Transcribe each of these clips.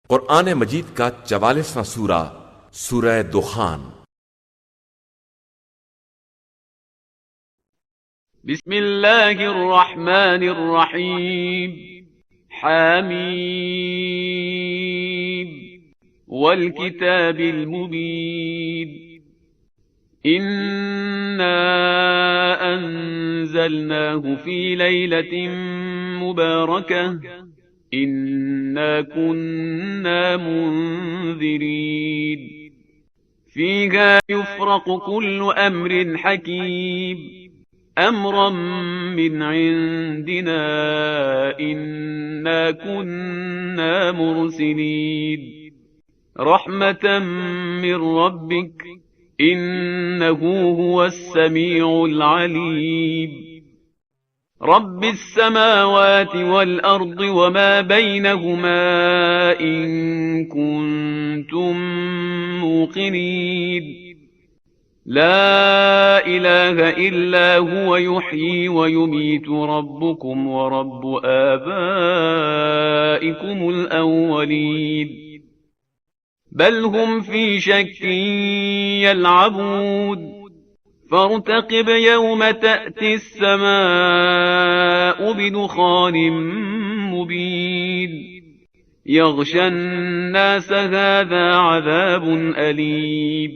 कुरान मजीद का 44वां सूरा सूरह दुखान। बिस्मिल्लाहिर्रहमानिर्रहीम। हामीम वल किताबिल मुबीन। इन्ना अंज़लनाहु फी लैलतिन मुबारकह इन्ना कुन्ना मुंज़िरीन। फीहा युफ़रक़ु कुल्लु अम्रिन हकीम أمرا من عندنا إنا كنا مرسلين رحمة من ربك إنه هو السميع العليم. رب السماوات والأرض وما بينهما إن كنتم موقنين. لا إله إلا هو يحيي ويميت ربكم ورب آبائكم الأولين بل هم في شك يلعبون. فارتقب يوم تأتي السماء بدخان مبين يغشى الناس هذا عذاب أليم.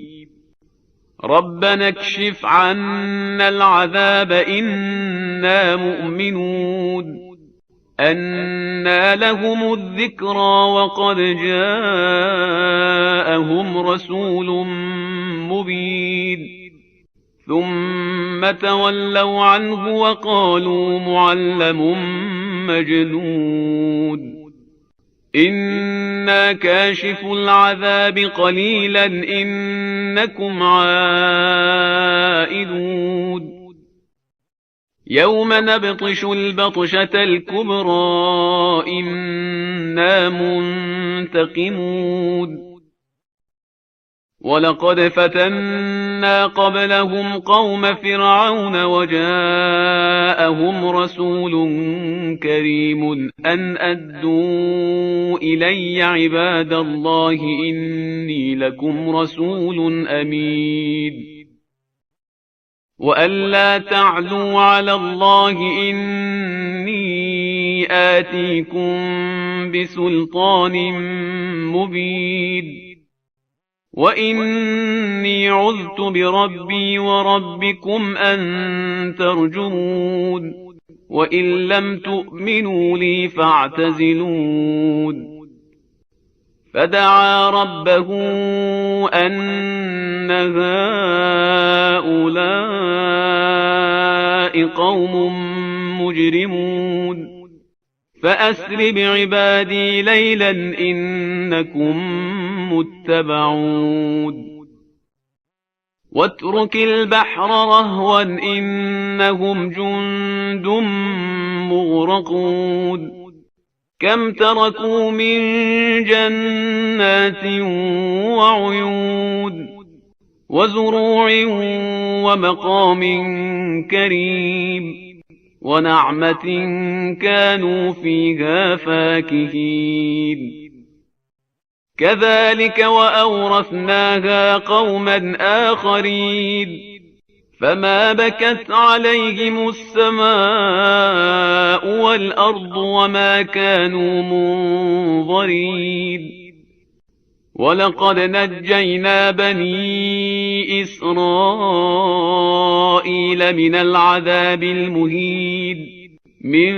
ربنا اكشف عنا العذاب إنا مؤمنون. أنى لهم الذكرى وقد جاءهم رسول مبين ثم تولوا عنه وقالوا معلم مجنون. إنا كاشف العذاب قليلا إنكم عائدون. يوم نبطش البطشة الكبرى إنا منتقمون. ولقد فتنا قبلهم قوم فرعون وجاءهم رسول كريم أن أدوا إلي عباد الله إني لكم رسول أمين. وأن لا تعلوا على الله إني آتيكم بسلطان مبين. وإني عذت بربي وربكم أن ترجمون. وإن لم تؤمنوا لي فاعتزلون. فدعا ربه أن هؤلاء قوم مجرمون فأسر بعبادي ليلا إنكم متبعون. واترك البحر رهوا إنهم جند مغرقون. كم تركوا من جنات وعيون وزروع ومقام كريم ونعمة كانوا فيها فاكهين. كذلك وأورثناها قوما آخرين فما بكت عليهم السماء والأرض وما كانوا منظرين. ولقد نجينا بني إسرائيل من العذاب المهين من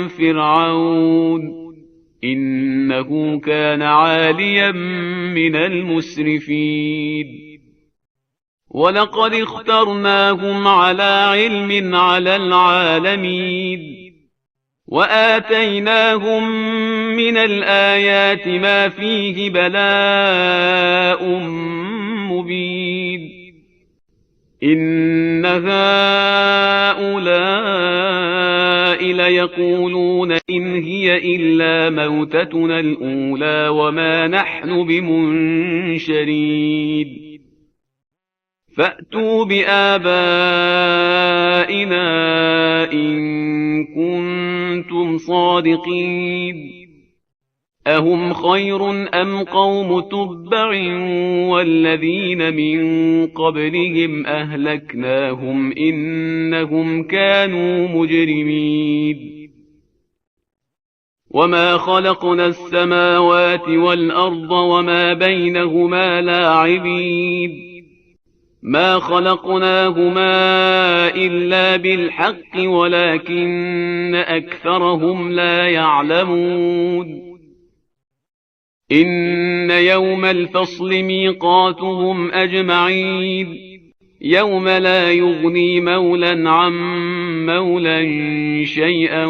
فرعون إنه كان عاليا من المسرفين. ولقد اخترناهم على علم على العالمين. وآتيناهم من الآيات ما فيه بلاء مبين. إن هؤلاء ليقولون إن هي إلا موتتنا الأولى وما نحن بمنشرين. فأتوا بآبائنا إن كنتم صادقين. أهم خير أم قوم تبع والذين من قبلهم أهلكناهم إنهم كانوا مجرمين وما خلقنا السماوات والأرض وما بينهما لاعبين ما خلقناهما إلا بالحق ولكن أكثرهم لا يعلمون إن يوم الفصل ميقاتهم أجمعين يوم لا يغني مولى عن مولى شيئا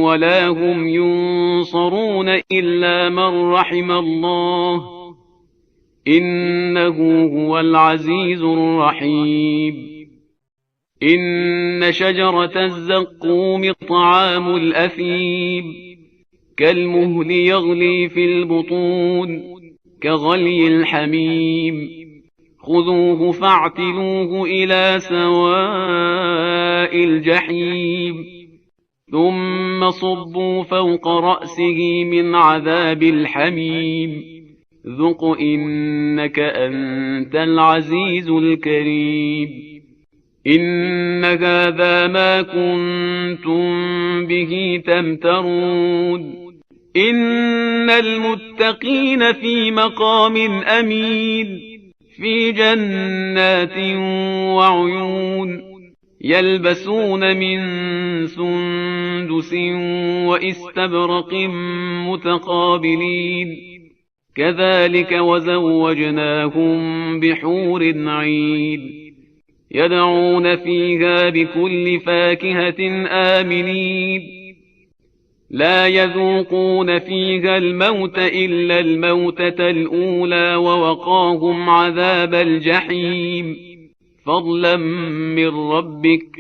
ولا هم ينصرون إلا من رحم الله إنه هو العزيز الرحيم إن شجرة الزقوم طعام الأثيم كالمهل يغلي في البطون كغلي الحميم خذوه فاعتلوه إلى سواء الجحيم ثم صبوا فوق رأسه من عذاب الحميم ذق إنك أنت العزيز الكريم إن هذا ما كنتم به تمترون إن المتقين في مقام أمين في جنات وعيون يلبسون من سندس واستبرق متقابلين كذلك وزوجناهم بحور عين يدعون فيها بكل فاكهة آمنين لا يذوقون فيها الموت إلا الموتة الأولى ووقاهم عذاب الجحيم فضلا من ربك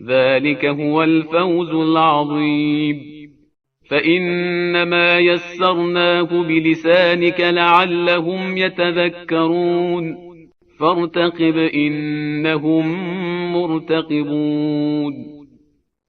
ذلك هو الفوز العظيم فإنما يسرناه بلسانك لعلهم يتذكرون فارتقب إنهم مرتقبون